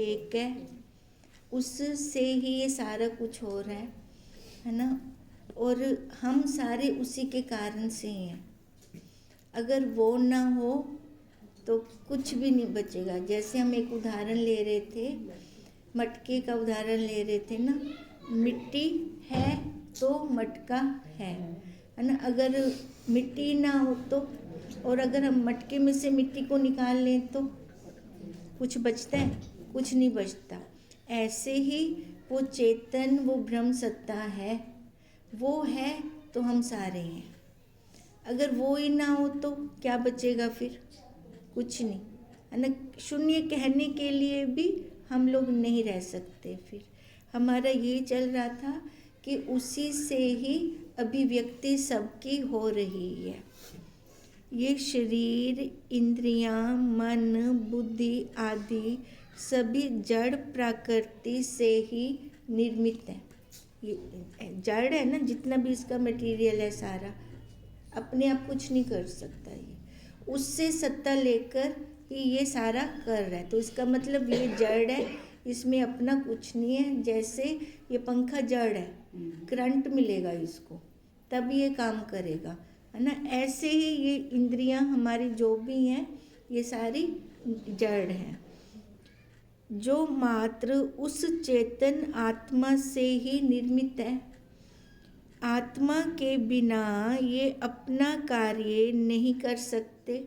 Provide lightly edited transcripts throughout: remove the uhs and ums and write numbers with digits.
एक उससे ही ये सारा कुछ हो रहा है ना। और हम सारे उसी के कारण से ही हैं। अगर वो ना हो तो कुछ भी नहीं बचेगा। जैसे हम एक उदाहरण ले रहे थे, मटके का उदाहरण ले रहे थे ना, मिट्टी है तो मटका है ना। अगर मिट्टी ना हो तो, और अगर हम मटके में से मिट्टी को निकाल लें तो कुछ बचता है? कुछ नहीं बचता। ऐसे ही वो चेतन, वो ब्रह्म सत्ता है, वो है तो हम सारे हैं। अगर वो ही ना हो तो क्या बचेगा फिर? कुछ नहीं, है ना। शून्य कहने के लिए भी हम लोग नहीं रह सकते। फिर हमारा ये चल रहा था कि उसी से ही अभिव्यक्ति सबकी हो रही है। ये शरीर, इंद्रियां, मन, बुद्धि आदि सभी जड़ प्रकृति से ही निर्मित है। ये जड़ है ना, जितना भी इसका मटेरियल है सारा, अपने आप कुछ नहीं कर सकता। ये उससे सत्ता लेकर ही ये सारा कर रहा है। तो इसका मतलब ये जड़ है, इसमें अपना कुछ नहीं है। जैसे ये पंखा जड़ है, करंट मिलेगा इसको तब ये काम करेगा, है ना। ऐसे ही ये इंद्रियां हमारी जो भी हैं, ये सारी जड़ हैं, जो मात्र उस चेतन आत्मा से ही निर्मित है। आत्मा के बिना ये अपना कार्य नहीं कर सकते।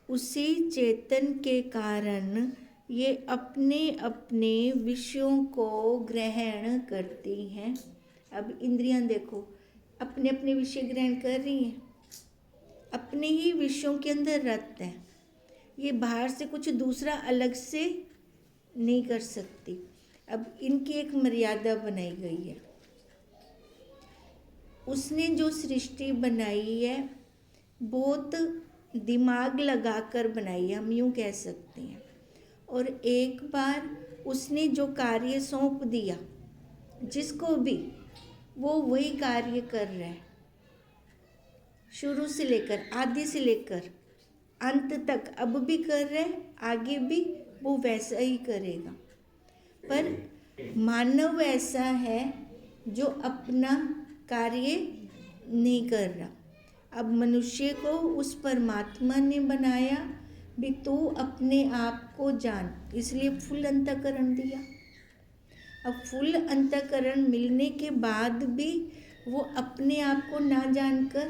उसी चेतन के कारण ये अपने अपने विषयों को ग्रहण करती हैं। अब इंद्रियां देखो, अपने अपने विषय ग्रहण कर रही हैं, अपने ही विषयों के अंदर रत है। ये बाहर से कुछ दूसरा अलग से नहीं कर सकती। अब इनकी एक मर्यादा बनाई गई है। उसने जो सृष्टि बनाई है बहुत दिमाग लगाकर बनाई है, हम यूँ कह सकते हैं। और एक बार उसने जो कार्य सौंप दिया जिसको भी, वो वही कार्य कर रहा है, शुरू से लेकर, आदि से लेकर अंत तक। अब भी कर रहा है, आगे भी वो वैसा ही करेगा। पर मानव ऐसा है जो अपना कार्य नहीं कर रहा। अब मनुष्य को उस परमात्मा ने बनाया भी, तू अपने आप को जान, इसलिए फुल अंतःकरण दिया। अब फुल अंतःकरण मिलने के बाद भी वो अपने आप को ना जानकर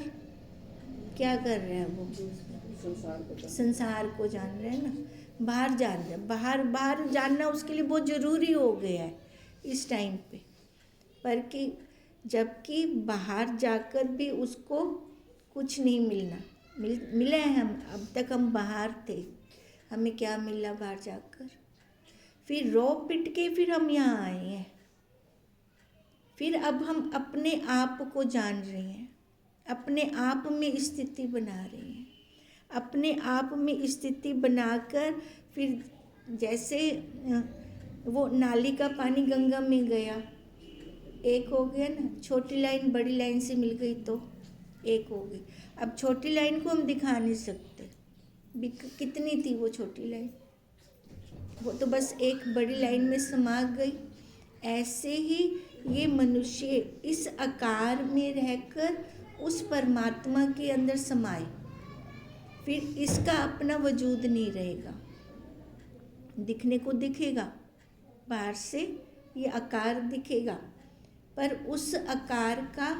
क्या कर रहा है? वो संसार को जान रहे हैं ना, बाहर जान रहे हैं। बाहर जानना उसके लिए बहुत ज़रूरी हो गया है इस टाइम पे। पर कि जबकि बाहर जाकर भी उसको कुछ नहीं मिला है। हम अब तक हम बाहर थे, हमें क्या मिला बाहर जाकर? फिर रो पिट के फिर हम यहाँ आए हैं। फिर अब हम अपने आप को जान रहे हैं, अपने आप में स्थिति बना रहे हैं। अपने आप में स्थिति बनाकर फिर जैसे वो नाली का पानी गंगा में गया, एक हो गया ना। छोटी लाइन बड़ी लाइन से मिल गई तो एक हो गई। अब छोटी लाइन को हम दिखा नहीं सकते, कितनी थी वो छोटी लाइन, वो तो बस एक बड़ी लाइन में समा गई। ऐसे ही ये मनुष्य इस आकार में रहकर उस परमात्मा के अंदर समाए, फिर इसका अपना वजूद नहीं रहेगा। दिखने को दिखेगा, बाहर से ये आकार दिखेगा, पर उस आकार का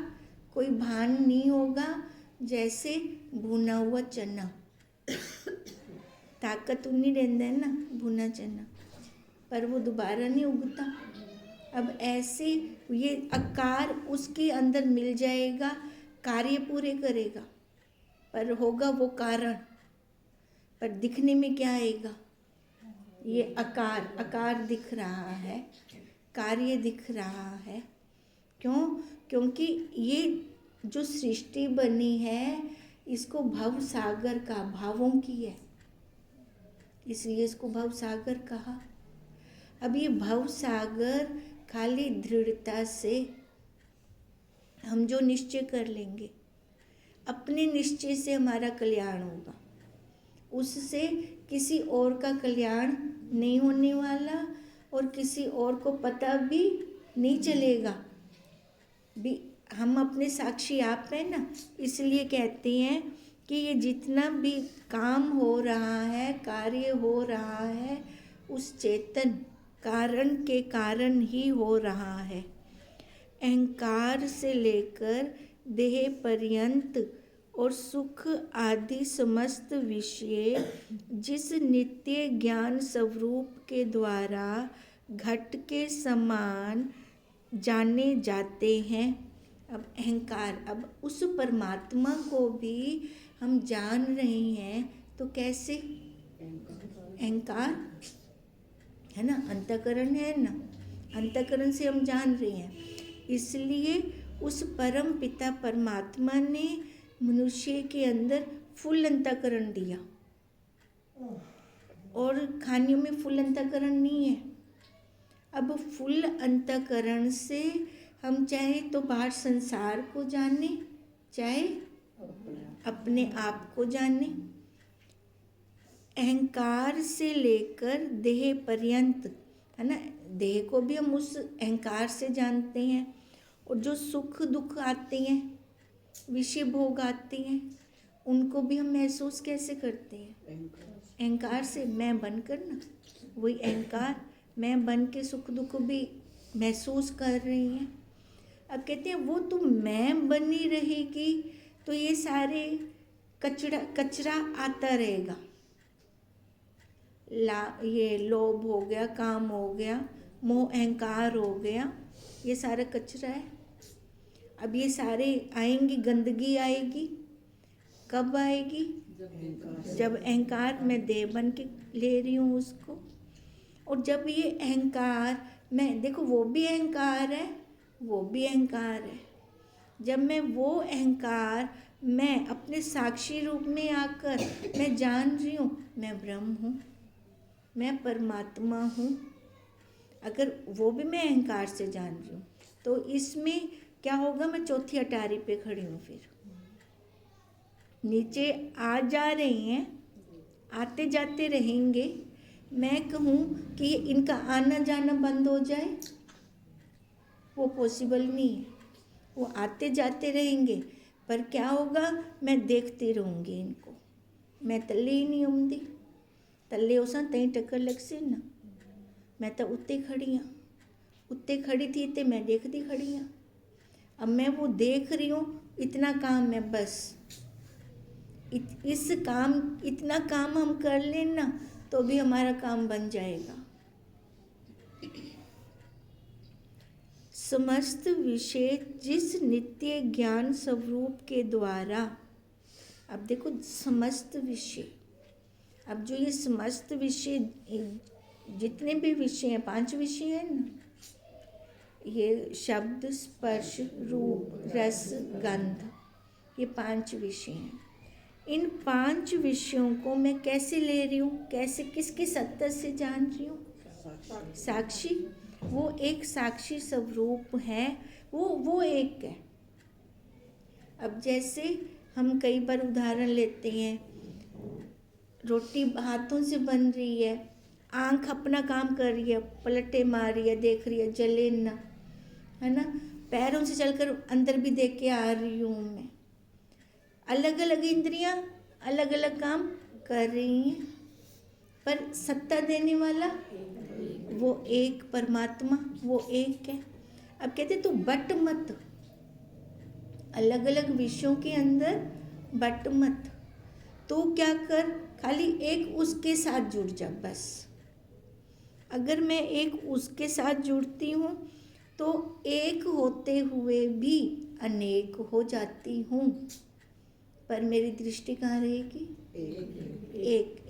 कोई भान नहीं होगा। जैसे भुना हुआ चना, ताकत उन्हीं रहता है ना भुना चना, पर वो दोबारा नहीं उगता। अब ऐसे ये आकार उसके अंदर मिल जाएगा, कार्य पूरे करेगा, पर होगा वो कारण। पर दिखने में क्या आएगा? ये आकार दिख रहा है, कार्य दिख रहा है। क्यों? क्योंकि ये जो सृष्टि बनी है, इसको भव सागर का, भावों की है, इसलिए इसको भव सागर कहा। अब ये भव सागर खाली दृढ़ता से हम जो निश्चय कर लेंगे, अपने निश्चय से हमारा कल्याण होगा, उससे किसी और का कल्याण नहीं होने वाला और किसी और को पता भी नहीं चलेगा। भी हम अपने साक्षी आप हैं ना, इसलिए कहते हैं कि ये जितना भी काम हो रहा है, कार्य हो रहा है, उस चेतन कारण के कारण ही हो रहा है। अहंकार से लेकर देह पर्यंत और सुख आदि समस्त विषय जिस नित्य ज्ञान स्वरूप के द्वारा घट के समान जाने जाते हैं। अब अहंकार, अब उस परमात्मा को भी हम जान रहे हैं तो कैसे? अहंकार है ना, अंतःकरण है ना, अंतःकरण से हम जान रहे हैं। इसलिए उस परम पिता परमात्मा ने मनुष्य के अंदर फुल अंतःकरण दिया और खानियों में फुल अंतःकरण नहीं है। अब फुल अंतःकरण से हम चाहे तो बाहर संसार को जाने, चाहे अपने आप को जाने। अहंकार से लेकर देह पर्यंत, है ना, देह को भी हम उस अहंकार से जानते हैं। और जो सुख दुख आते हैं, विषय भोग आते हैं, उनको भी हम महसूस कैसे करते हैं? अहंकार से। मैं बनकर ना, वही अहंकार मैं बन के सुख दुख भी महसूस कर रही हैं। अब कहते हैं वो तो मैं बनी रहेगी तो ये सारे कचरा आता रहेगा। ये लोभ हो गया, काम हो गया, मोह अहंकार हो गया, ये सारा कचरा है। अब ये सारे आएंगी, गंदगी आएगी। कब आएगी? जब अहंकार मैं देह बन के ले रही हूँ उसको। और जब ये अहंकार मैं, देखो वो भी अहंकार है, वो भी अहंकार है। जब मैं वो अहंकार मैं अपने साक्षी रूप में आकर मैं जान रही हूँ मैं ब्रह्म हूँ, मैं परमात्मा हूँ, अगर वो भी मैं अहंकार से जान रही हूँ तो इसमें क्या होगा? मैं चौथी अटारी पे खड़ी हूँ। फिर नीचे आ जा रही हैं, आते जाते रहेंगे। मैं कहूँ कि इनका आना जाना बंद हो जाए, वो पॉसिबल नहीं है। वो आते जाते रहेंगे, पर क्या होगा? मैं देखती रहूँगी इनको। मैं तले ही नहीं आऊँगी, तले उसा तई टक्कर लग से ना। मैं तो उत्ते खड़ी हाँ, उत्ते खड़ी थी तो मैं देखती खड़ी हाँ। अब मैं वो देख रही हूँ, इतना काम है बस। इस काम, इतना काम हम कर लें ना तो भी हमारा काम बन जाएगा। समस्त विषय जिस नित्य ज्ञान स्वरूप के द्वारा, अब देखो समस्त विषय, अब जो ये समस्त विषय जितने भी विषय हैं, 5 विषय हैं ना, ये शब्द स्पर्श रूप रस गंध, ये 5 विषय हैं। इन 5 विषयों को मैं कैसे ले रही हूँ, कैसे किसकी सत्ता से जान रही हूँ? साक्षी। वो एक साक्षी स्वरूप है, वो एक है। अब जैसे हम कई बार उदाहरण लेते हैं, रोटी हाथों से बन रही है, आँख अपना काम कर रही है, पलटे मार रही है, देख रही है, जले ना, है ना, पैरों से चलकर अंदर भी देख के आ रही हूँ मैं। अलग अलग इंद्रियां अलग अलग काम कर रही हैं, पर सत्ता देने वाला वो एक परमात्मा, वो एक है। अब कहते तो बट मत, अलग अलग विषयों के अंदर बट मत। तो क्या कर, खाली एक उसके साथ जुड़ जा बस। अगर मैं एक उसके साथ जुड़ती हूँ तो एक होते हुए भी अनेक हो जाती हूँ, पर मेरी दृष्टि कहाँ रहेगी?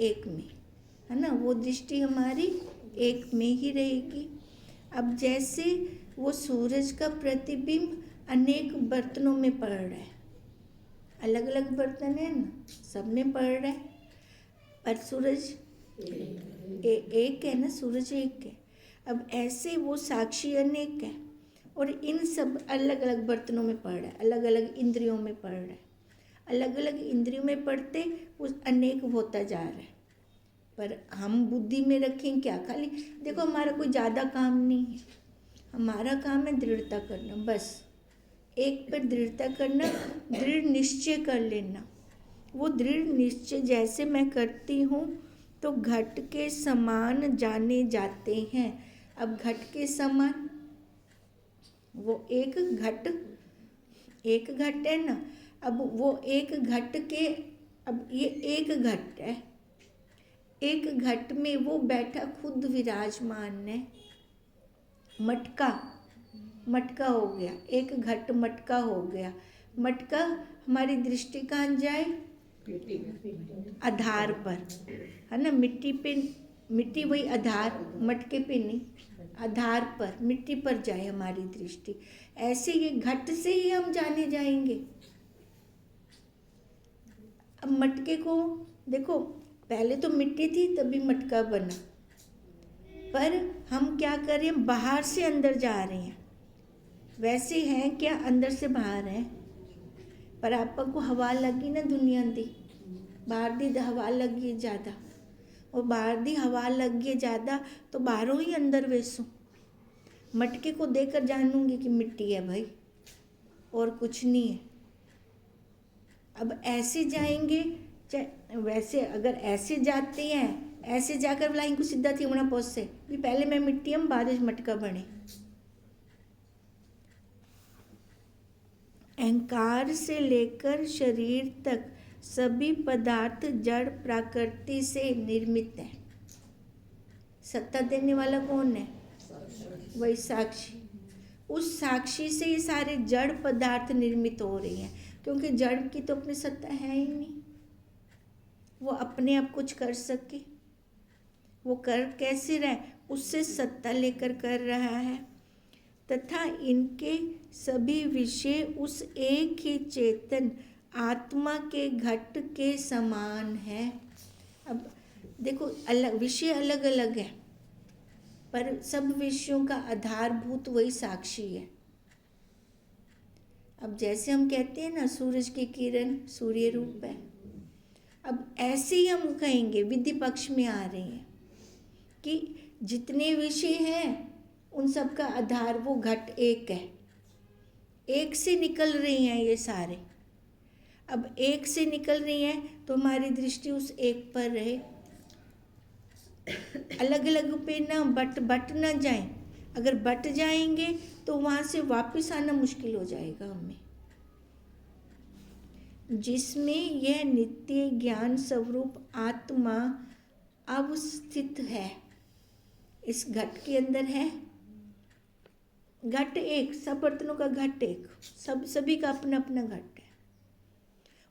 एक में, है ना, वो दृष्टि हमारी एक में ही रहेगी। अब जैसे वो सूरज का प्रतिबिंब अनेक बर्तनों में पड़ रहा है, अलग अलग बर्तन है ना, सब में पड़ रहा है, पर सूरज एक है ना, सूरज एक है। अब ऐसे वो साक्षी अनेक है और इन सब अलग अलग बर्तनों में पड़ रहा है, अलग अलग इंद्रियों में पड़ रहा है, अलग अलग इंद्रियों में पढ़ते उस अनेक होता जा रहा है, पर हम बुद्धि में रखें क्या, खाली देखो हमारा कोई ज़्यादा काम नहीं है, हमारा काम है दृढ़ता करना, बस एक पर दृढ़ता करना, दृढ़ निश्चय कर लेना। वो दृढ़ निश्चय जैसे मैं करती हूँ तो घट के समान जाने जाते हैं। अब घट के समान, वो एक घट है ना, अब वो एक घट के, अब ये एक घट है, एक घट में वो बैठा खुद विराजमान है। मटका हो गया, एक घट मटका हो गया। मटका हमारी दृष्टि कहाँ जाए, आधार पर, है ना, मिट्टी पे, मिट्टी वही आधार, मटके पे नहीं, आधार पर, मिट्टी पर जाए हमारी दृष्टि। ऐसे ये घट से ही हम जाने जाएंगे। अब मटके को देखो, पहले तो मिट्टी थी तभी मटका बना, पर हम क्या करें, बाहर से अंदर जा रहे हैं। वैसे हैं क्या, अंदर से बाहर हैं। पर आपको हवा लगी ना दुनिया दी, बाहर दी हवा लगी ज़्यादा, और बाहर दी हवा लगी ज़्यादा तो बाहरों ही अंदर वैसो। मटके को देखकर जानूंगी कि मिट्टी है भाई, और कुछ नहीं है। अब ऐसे जाएंगे, वैसे अगर ऐसे जाते हैं, ऐसे जाकर बोला इनको सीधा थी होना पहुँच से भी, पहले मैं मिट्टी हम बाद में मटका बने। अहंकार से लेकर शरीर तक सभी पदार्थ जड़ प्रकृति से निर्मित है। सत्ता देने वाला कौन है, वही साक्षी। उस साक्षी से ये सारे जड़ पदार्थ निर्मित हो रही हैं, क्योंकि जड़ की तो अपनी सत्ता है ही नहीं, वो अपने आप कुछ कर सके, वो कर कैसे रहे, उससे सत्ता लेकर कर रहा है। तथा इनके सभी विषय उस एक ही चेतन आत्मा के घट के समान है। अब देखो, अलग विषय अलग अलग है, पर सब विषयों का आधारभूत वही साक्षी है। अब जैसे हम कहते हैं ना, सूरज की किरण सूर्य रूप है, अब ऐसे ही हम कहेंगे, विधि पक्ष में आ रहे हैं कि जितने विषय हैं उन सब का आधार वो घट एक है, एक से निकल रही हैं ये सारे। अब एक से निकल रही हैं तो हमारी दृष्टि उस एक पर रहे, अलग अलग पे ना बट ना जाएं। अगर बट जाएंगे तो वहाँ से वापस आना मुश्किल हो जाएगा हमें। जिसमें यह नित्य ज्ञान स्वरूप आत्मा अवस्थित है, इस घट के अंदर है। घट एक, सब बर्तनों का घट एक, सभी का अपना अपना घट है,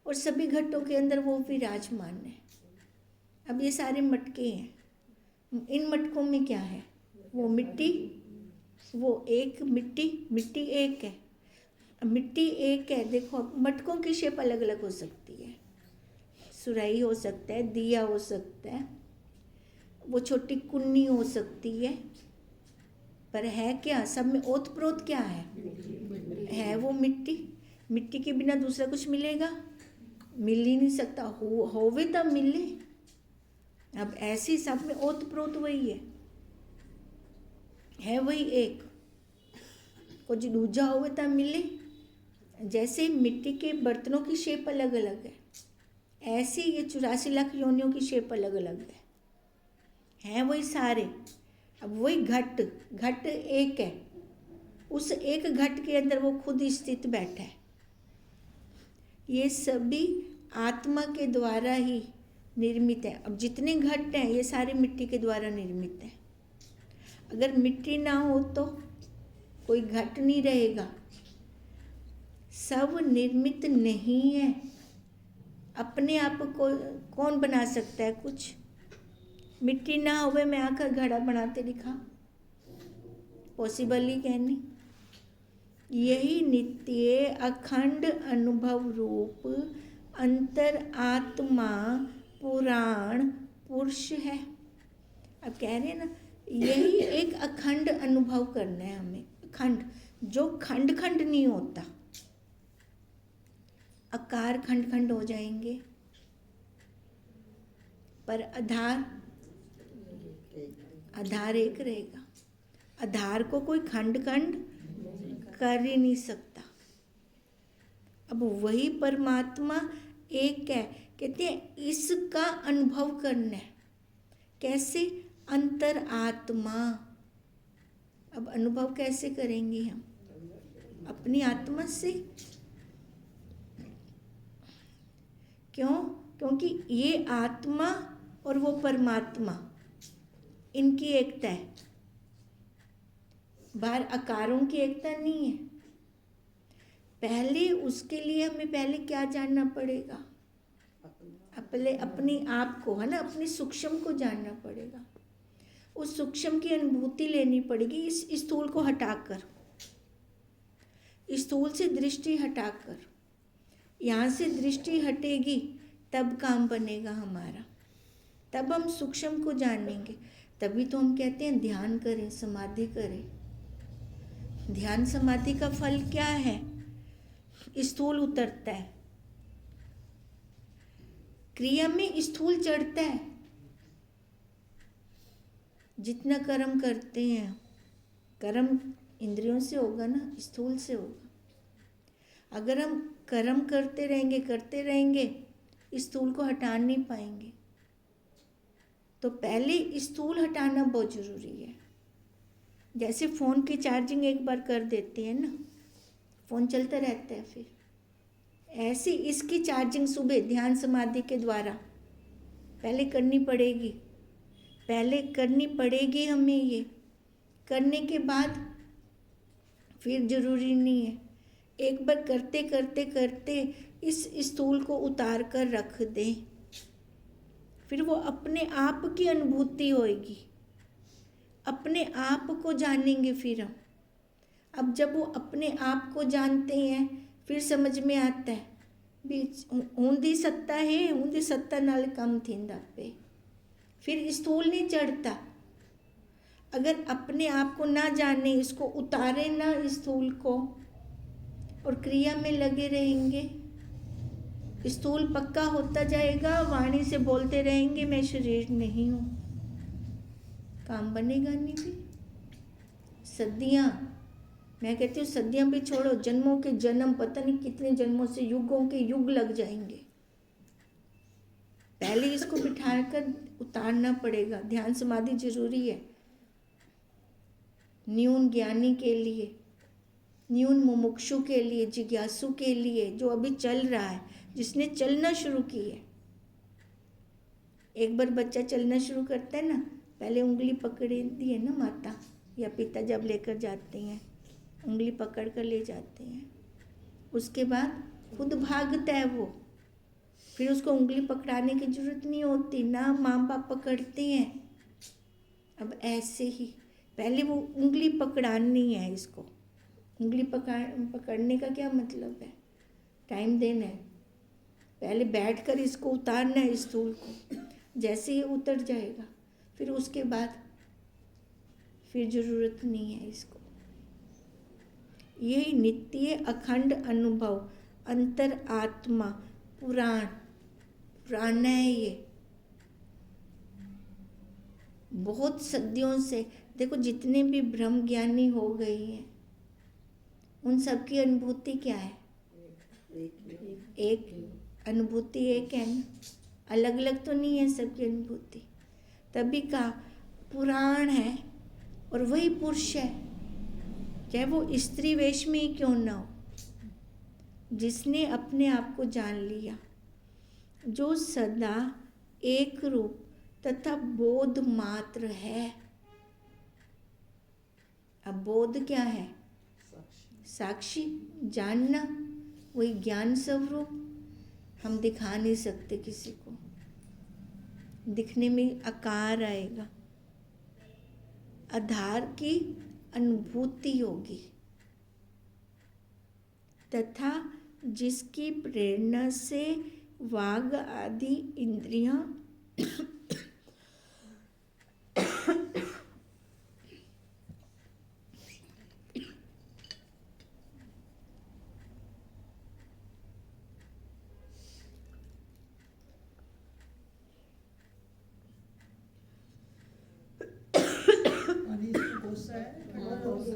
और सभी घटों के अंदर वो विराजमान है। अब ये सारे मटके हैं, इन मटकों में क्या है, वो मिट्टी, वो एक मिट्टी एक है। मिट्टी एक है, देखो मटकों की शेप अलग अलग हो सकती है, सुराही हो सकता है, दिया हो सकता है, वो छोटी कुन्नी हो सकती है, पर है क्या, सब में ओत प्रोत क्या है वो मिट्टी के बिना दूसरा कुछ मिलेगा, मिल ही नहीं सकता, होवे तब मिले। अब ऐसी सब में ओत प्रोत वही है वही एक, कुछ दूजा होवे तब मिले। जैसे मिट्टी के बर्तनों की शेप अलग अलग है, ऐसे ये 84 लाख योनियों की शेप अलग अलग है वही सारे। अब वही घट एक है, उस एक घट के अंदर वो खुद स्थित बैठा है। ये सभी आत्मा के द्वारा ही निर्मित है। अब जितने घट हैं ये सारे मिट्टी के द्वारा निर्मित है। अगर मिट्टी ना हो तो कोई घट नहीं रहेगा, सब निर्मित नहीं है। अपने आप को कौन बना सकता है कुछ, मिट्टी ना होवे मैं आकर घड़ा बनाते दिखा, पॉसिबल ही कहनी। यही नित्य अखंड अनुभव रूप अंतर आत्मा पुराण पुरुष है। अब कह रहे हैं ना, यही एक अखंड अनुभव करना है हमें, अखंड, जो खंड खंड नहीं होता। आकार खंड खंड हो जाएंगे, पर आधार आधार एक रहेगा। आधार को कोई खंड खंड कर ही नहीं सकता। अब वही परमात्मा एक है। कहते हैं इसका अनुभव करना है। कैसे? अंतर आत्मा। अब अनुभव कैसे करेंगे हम? अपनी आत्मा से। क्यों? क्योंकि ये आत्मा और वो परमात्मा, इनकी एकता है। बाहर आकारों की एकता नहीं है। पहले उसके लिए हमें पहले क्या जानना पड़ेगा? अपने आप को, है ना, अपनी सूक्ष्म को जानना पड़ेगा। उस सूक्ष्म की अनुभूति लेनी पड़ेगी इस स्थूल को हटाकर, स्थूल से दृष्टि हटाकर। यहाँ से दृष्टि हटेगी तब काम बनेगा हमारा, तब हम सूक्ष्म को जानेंगे। तभी तो हम कहते हैं ध्यान करें, समाधि करें। ध्यान समाधि का फल क्या है? स्थूल उतरता है, क्रिया में स्थूल चढ़ता है। जितना कर्म करते हैं, कर्म इंद्रियों से होगा ना, स्थूल से होगा। अगर हम कर्म करते रहेंगे स्थूल को हटा नहीं पाएंगे। तो पहले स्थूल हटाना बहुत जरूरी है। जैसे फ़ोन की चार्जिंग एक बार कर देते हैं ना, फ़ोन चलता रहता है। फिर ऐसी इसकी चार्जिंग सुबह ध्यान समाधि के द्वारा पहले करनी पड़ेगी हमें। ये करने के बाद फिर जरूरी नहीं है, एक बार करते करते करते इस स्थूल को उतार कर रख दें, फिर वो अपने आप की अनुभूति होएगी, अपने आप को जानेंगे फिर हम। अब जब वो अपने आप को जानते हैं फिर समझ में आता है भी ऊंधी सत्ता नाल कम थींदा पे। फिर स्थूल नहीं चढ़ता। अगर अपने आप को ना जाने, इसको उतारे ना स्थूल को, और क्रिया में लगे रहेंगे, स्थूल पक्का होता जाएगा। वाणी से बोलते रहेंगे मैं शरीर नहीं हूँ, काम बनेगा नहीं। भी सदियाँ, मैं कहती हूँ सदियाँ भी छोड़ो, जन्मों के जन्म, पता नहीं कितने जन्मों से, युगों के युग लग जाएंगे। पहले इसको बिठाकर उतारना पड़ेगा। ध्यान समाधि जरूरी है न्यून ज्ञानी के लिए, न्यून मुमुक्षु के लिए, जिज्ञासु के लिए, जो अभी चल रहा है, जिसने चलना शुरू की है। एक बार बच्चा चलना शुरू करता है ना, पहले उंगली पकड़ती है ना माता या पिता, जब लेकर जाते हैं उंगली पकड़ कर ले जाते हैं, उसके बाद खुद भागता है वो। फिर उसको उंगली पकड़ाने की जरूरत नहीं होती ना, माँ बाप पकड़ते हैं। अब ऐसे ही पहले वो उंगली पकड़ानी है। इसको उंगली पकड़ने का क्या मतलब है? टाइम देना है। पहले बैठकर इसको उतारना है स्थूल को। जैसे ये उतर जाएगा फिर उसके बाद फिर जरूरत नहीं है इसको। यही नित्य अखंड अनुभव, अंतर आत्मा, पुराण है। ये बहुत सदियों से देखो, जितने भी ब्रह्म ज्ञानी हो गए हैं उन सबकी अनुभूति क्या है? एक अनुभूति एक है ना, अलग अलग तो नहीं है सबकी अनुभूति। तभी का पुराण है और वही पुरुष है, चाहे वो स्त्री वेश में ही क्यों ना हो, जिसने अपने आप को जान लिया, जो सदा एक रूप तथा बोध मात्र है। अब बोध क्या है? साक्षी, जानना, वही ज्ञान स्वरूप। हम दिखा नहीं सकते किसी को, दिखने में आकार आएगा, आधार की अनुभूति होगी, तथा जिसकी प्रेरणा से वाग आदि इंद्रियां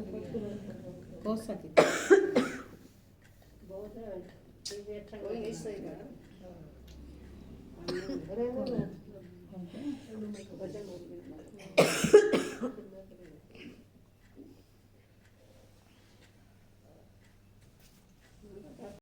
बहुत सा किया कोई नहीं सही बात हाँ। वजन हो गया